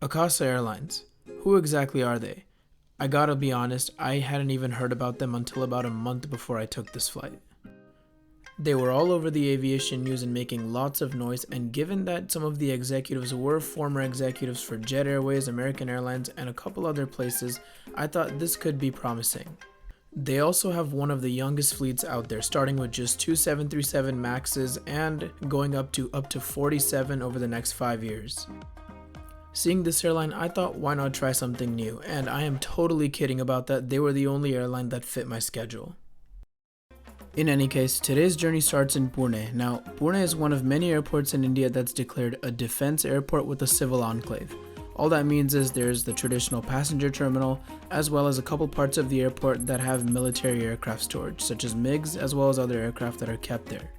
Akasa Airlines. Who exactly are they? I gotta be honest, I hadn't even heard about them until about a month before I took this flight. They were all over the aviation news and making lots of noise, and given that some of the executives were former executives for Jet Airways, American Airlines, and a couple other places, I thought this could be promising. They also have one of the youngest fleets out there, starting with just two 737 Maxes and going up to 47 over the next 5 years. Seeing this airline, I thought why not try something new, and I am totally kidding about that. They were the only airline that fit my schedule. In any case, today's journey starts in Pune. Now, Pune is one of many airports in India that's declared a defense airport with a civil enclave. All that means is there's the traditional passenger terminal, as well as a couple parts of the airport that have military aircraft storage, such as MiGs, as well as other aircraft that are kept there.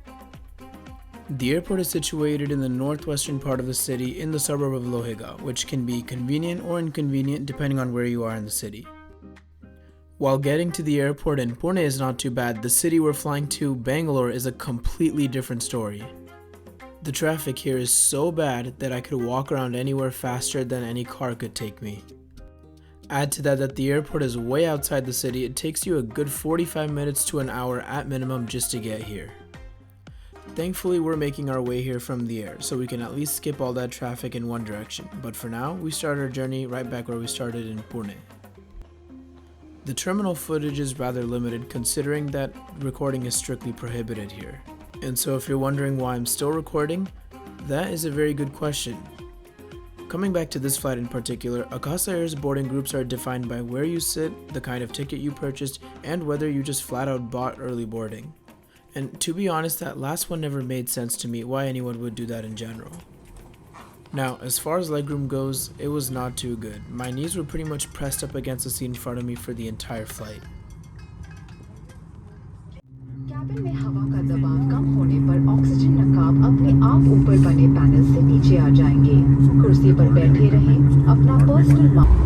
The airport is situated in the northwestern part of the city in the suburb of Lohega, which can be convenient or inconvenient depending on where you are in the city. While getting to the airport in Pune is not too bad, the city we're flying to, Bangalore, is a completely different story. The traffic here is so bad that I could walk around anywhere faster than any car could take me. Add to that the airport is way outside the city. It takes you a good 45 minutes to an hour at minimum just to get here. Thankfully, we're making our way here from the air, so we can at least skip all that traffic in one direction. But for now, we start our journey right back where we started in Pune. The terminal footage is rather limited considering that recording is strictly prohibited here. And so if you're wondering why I'm still recording, that is a very good question. Coming back to this flight in particular, Akasa Air's boarding groups are defined by where you sit, the kind of ticket you purchased, and whether you just flat out bought early boarding. And to be honest, that last one never made sense to me why anyone would do that in general. Now, as far as legroom goes, it was not too good. My knees were pretty much pressed up against the seat in front of me for the entire flight. Cabin में हवा का दबाव कम होने पर oxygen नकाब अपने आप ऊपर बने पैनल से नीचे आ जाएंगे। कुर्सी पर बैठे रहें, अपना personal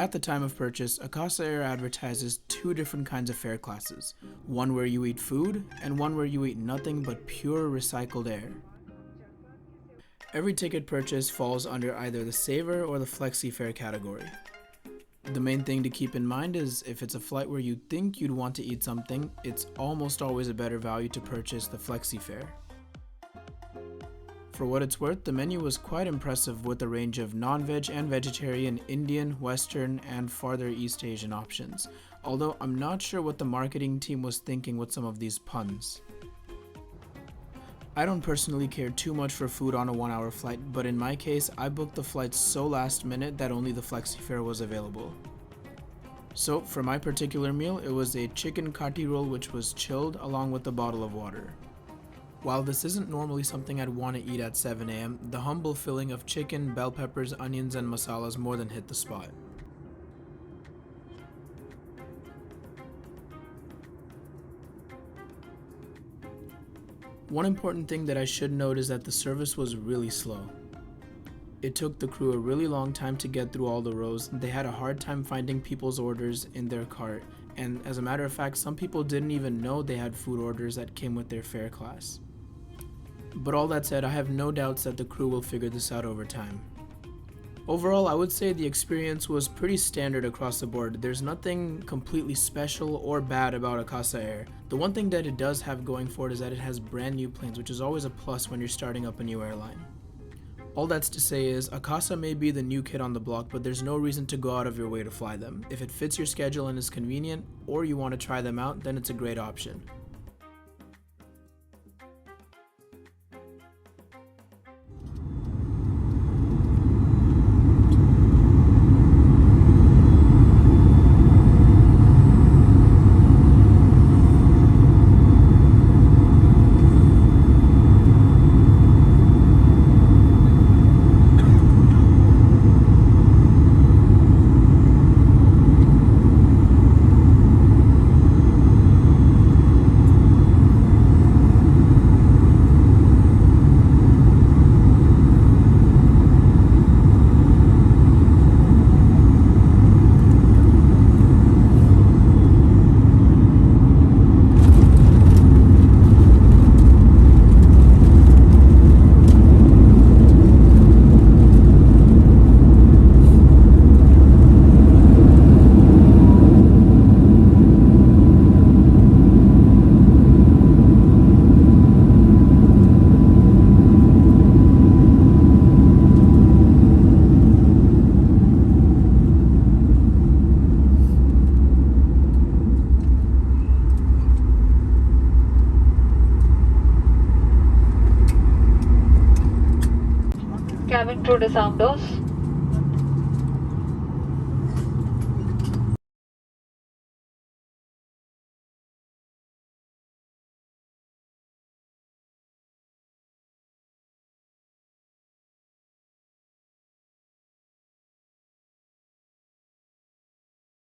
At the time of purchase, Akasa Air advertises two different kinds of fare classes, one where you eat food and one where you eat nothing but pure recycled air. Every ticket purchase falls under either the Saver or the Flexi fare category. The main thing to keep in mind is if it's a flight where you think you'd want to eat something, it's almost always a better value to purchase the Flexi fare. For what it's worth, the menu was quite impressive with a range of non-veg and vegetarian, Indian, Western, and farther East Asian options, although I'm not sure what the marketing team was thinking with some of these puns. I don't personally care too much for food on a 1-hour flight, but in my case, I booked the flight so last minute that only the Flexi fare was available. So for my particular meal, it was a chicken kati roll which was chilled along with a bottle of water. While this isn't normally something I'd want to eat at 7 AM, the humble filling of chicken, bell peppers, onions, and masalas more than hit the spot. One important thing that I should note is that the service was really slow. It took the crew a really long time to get through all the rows. They had a hard time finding people's orders in their cart, and as a matter of fact, some people didn't even know they had food orders that came with their fare class. But all that said, I have no doubts that the crew will figure this out over time. Overall, I would say the experience was pretty standard across the board. There's nothing completely special or bad about Akasa Air. The one thing that it does have going for it is that it has brand new planes, which is always a plus when you're starting up a new airline. All that's to say is, Akasa may be the new kid on the block, but there's no reason to go out of your way to fly them. If it fits your schedule and is convenient, or you want to try them out, then it's a great option. Cabin crew disarm doors.